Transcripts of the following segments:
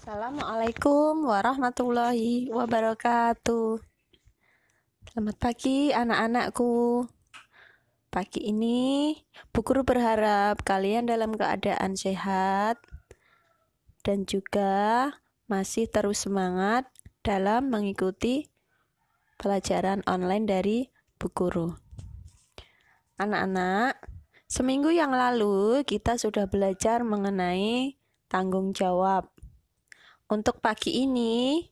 Assalamualaikum warahmatullahi wabarakatuh. Selamat pagi anak-anakku. Pagi ini Bu Guru berharap kalian dalam keadaan sehat dan juga masih terus semangat dalam mengikuti pelajaran online dari Bu Guru. Anak-anak, seminggu yang lalu kita sudah belajar mengenai tanggung jawab. Untuk pagi ini,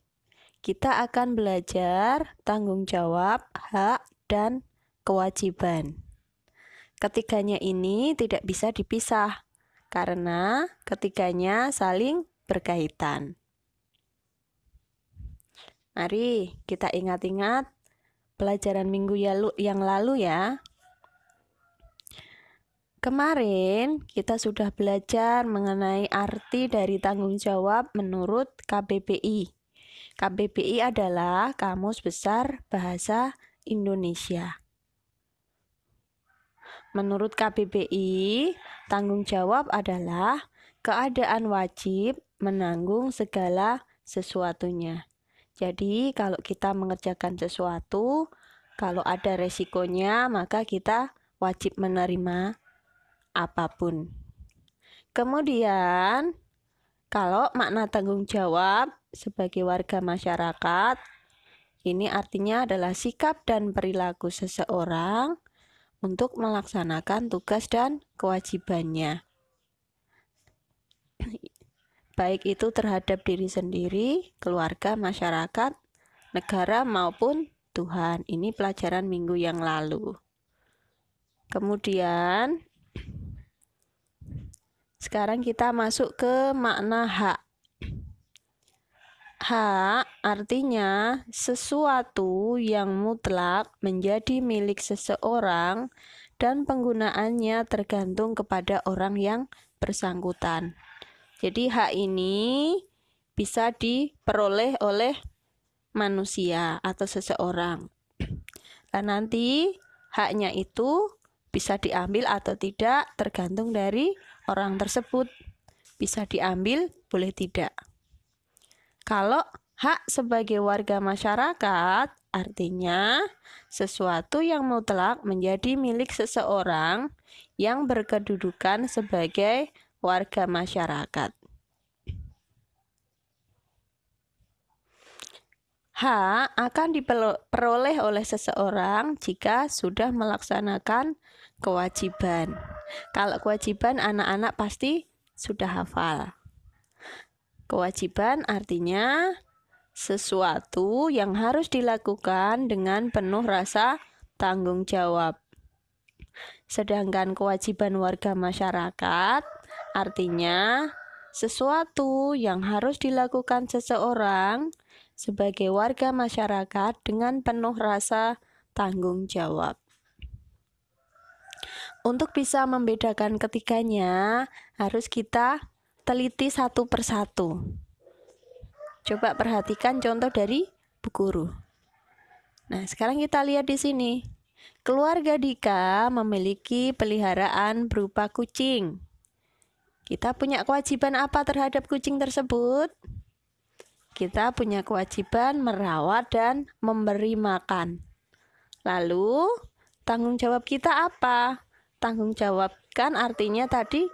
kita akan belajar tanggung jawab, hak, dan kewajiban. Ketiganya ini tidak bisa dipisah, karena ketiganya saling berkaitan. Mari kita ingat-ingat pelajaran minggu yang lalu ya. Kemarin kita sudah belajar mengenai arti dari tanggung jawab menurut KBBI. KBBI adalah Kamus Besar Bahasa Indonesia. Menurut KBBI, tanggung jawab adalah keadaan wajib menanggung segala sesuatunya. Jadi, kalau kita mengerjakan sesuatu, kalau ada resikonya, maka kita wajib menerima apapun. Kemudian, kalau makna tanggung jawab sebagai warga masyarakat, ini artinya adalah sikap dan perilaku seseorang untuk melaksanakan tugas dan kewajibannya. Baik itu terhadap diri sendiri, keluarga, masyarakat, negara maupun Tuhan. Ini pelajaran minggu yang lalu. Kemudian, sekarang kita masuk ke makna hak. Hak artinya sesuatu yang mutlak menjadi milik seseorang dan penggunaannya tergantung kepada orang yang bersangkutan. Jadi hak ini bisa diperoleh oleh manusia atau seseorang. Dan nanti haknya itu bisa diambil atau tidak tergantung dari orang tersebut. Bisa diambil, boleh tidak. Kalau hak sebagai warga masyarakat, artinya sesuatu yang mutlak menjadi milik seseorang yang berkedudukan sebagai warga masyarakat. Hak akan diperoleh oleh seseorang jika sudah melaksanakan kewajiban. Kalau kewajiban anak-anak pasti sudah hafal. Kewajiban artinya sesuatu yang harus dilakukan dengan penuh rasa tanggung jawab. Sedangkan kewajiban warga masyarakat artinya sesuatu yang harus dilakukan seseorang sebagai warga masyarakat dengan penuh rasa tanggung jawab. Untuk bisa membedakan ketiganya, harus kita teliti satu persatu. Coba perhatikan contoh dari Bu Guru. Nah, sekarang kita lihat di sini. Keluarga Dika memiliki peliharaan berupa kucing. Kita punya kewajiban apa terhadap kucing tersebut? Kita punya kewajiban merawat dan memberi makan. Lalu, tanggung jawab kita apa? Tanggung jawab kan artinya tadi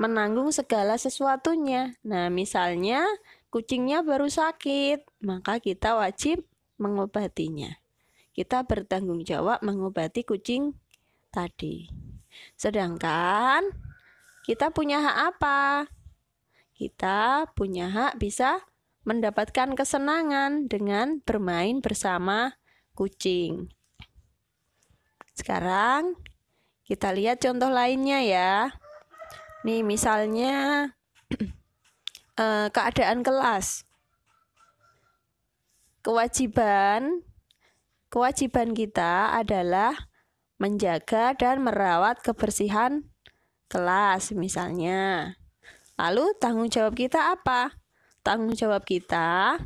menanggung segala sesuatunya. Nah, misalnya kucingnya baru sakit, maka kita wajib mengobatinya. Kita bertanggung jawab mengobati kucing tadi. Sedangkan kita punya hak apa? Kita punya hak bisa mendapatkan kesenangan dengan bermain bersama kucing. Sekarang kita lihat contoh lainnya ya. Nih misalnya keadaan kelas. Kewajiban kita adalah menjaga dan merawat kebersihan kelas misalnya. Lalu tanggung jawab kita apa? Tanggung jawab kita,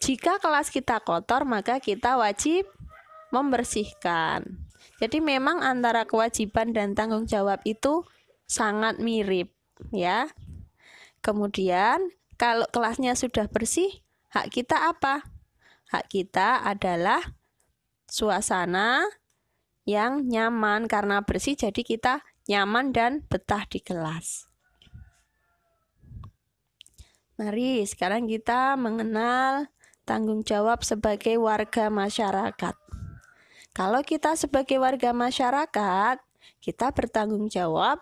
jika kelas kita kotor maka kita wajib membersihkan. Jadi memang antara kewajiban dan tanggung jawab itu sangat mirip ya. Kemudian Kalau kelasnya sudah bersih, hak kita apa? Hak kita adalah suasana yang nyaman. Karena bersih, jadi kita nyaman dan betah di kelas. Mari sekarang kita mengenal tanggung jawab sebagai warga masyarakat. Kalau kita sebagai warga masyarakat, kita bertanggung jawab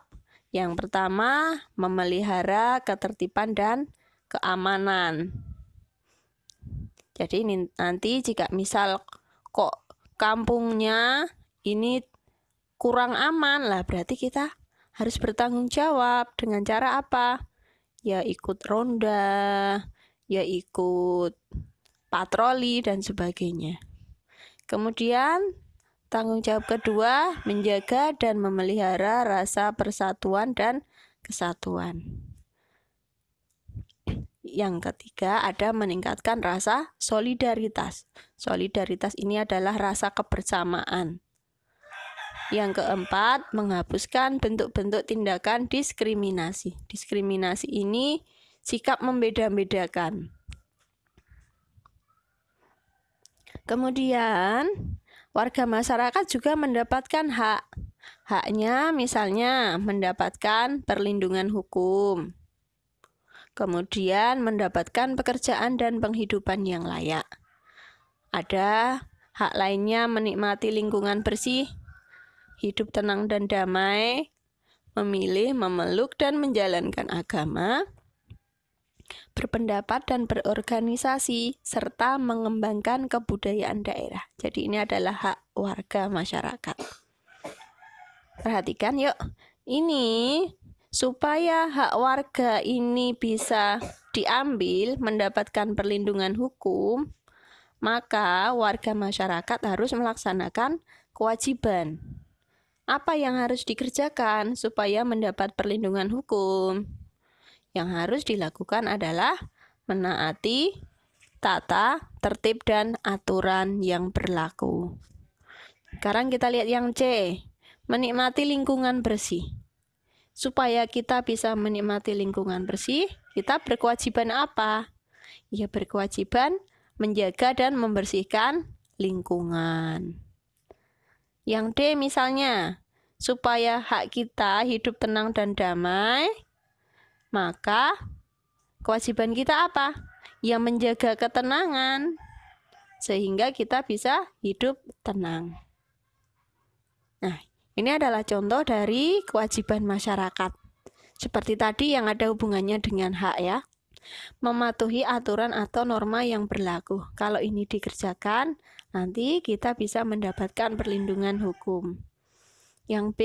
yang pertama memelihara ketertiban dan keamanan. Jadi nanti jika misal kok kampungnya ini kurang aman lah, berarti kita harus bertanggung jawab dengan cara apa? Ya ikut ronda, ya ikut patroli dan sebagainya. Kemudian tanggung jawab kedua, menjaga dan memelihara rasa persatuan dan kesatuan. Yang ketiga ada meningkatkan rasa solidaritas. Solidaritas ini adalah rasa kebersamaan. Yang keempat, menghapuskan bentuk-bentuk tindakan diskriminasi. Diskriminasi ini sikap membeda-bedakan. Kemudian, warga masyarakat juga mendapatkan hak. Haknya misalnya mendapatkan perlindungan hukum. Kemudian mendapatkan pekerjaan dan penghidupan yang layak. Ada hak lainnya menikmati lingkungan bersih, hidup tenang dan damai, memilih, memeluk dan menjalankan agama, berpendapat dan berorganisasi, serta mengembangkan kebudayaan daerah. Jadi ini adalah hak warga masyarakat. Perhatikan yuk, ini supaya hak warga ini bisa diambil, mendapatkan perlindungan hukum, maka warga masyarakat harus melaksanakan kewajiban. Apa yang harus dikerjakan supaya mendapat perlindungan hukum? Yang harus dilakukan adalah menaati tata, tertib, dan aturan yang berlaku. Sekarang kita lihat yang C, menikmati lingkungan bersih. Supaya kita bisa menikmati lingkungan bersih, kita berkewajiban apa? Ya berkewajiban menjaga dan membersihkan lingkungan. Yang D misalnya, supaya hak kita hidup tenang dan damai, maka kewajiban kita apa? Ya menjaga ketenangan, sehingga kita bisa hidup tenang. Nah, ini adalah contoh dari kewajiban masyarakat. Seperti tadi yang ada hubungannya dengan hak ya. Mematuhi aturan atau norma yang berlaku. Kalau ini dikerjakan, nanti kita bisa mendapatkan perlindungan hukum. Yang B,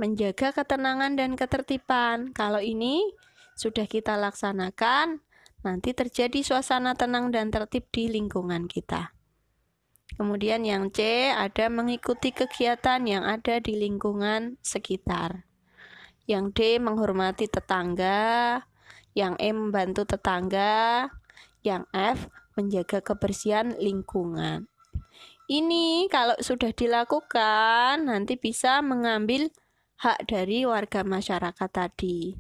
menjaga ketenangan dan ketertiban. Kalau ini sudah kita laksanakan, nanti terjadi suasana tenang dan tertib di lingkungan kita. Kemudian yang C, ada mengikuti kegiatan yang ada di lingkungan sekitar. Yang D, menghormati tetangga. Yang E, membantu tetangga. Yang F, menjaga kebersihan lingkungan. Ini kalau sudah dilakukan, nanti bisa mengambil hak dari warga masyarakat tadi.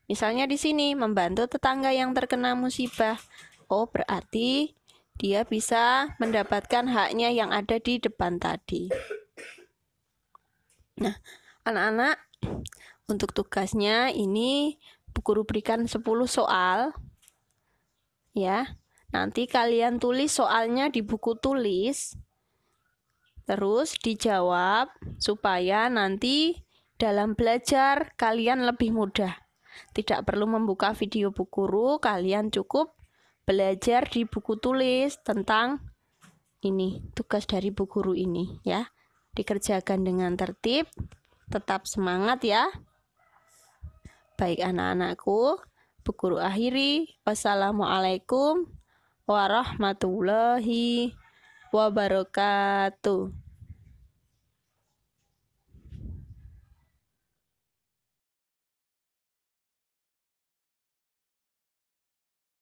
Misalnya di sini, membantu tetangga yang terkena musibah. Oh, berarti dia bisa mendapatkan haknya yang ada di depan tadi. Nah, anak-anak, untuk tugasnya ini guru berikan 10 soal. Ya, nanti kalian tulis soalnya di buku tulis. Terus dijawab supaya nanti dalam belajar kalian lebih mudah. Tidak perlu membuka video bu guru, kalian cukup belajar di buku tulis tentang ini, tugas dari bu guru ini ya. Dikerjakan dengan tertib, tetap semangat ya. Baik anak-anakku, bu guru akhiri. Wassalamualaikum warahmatullahi wabarakatuh.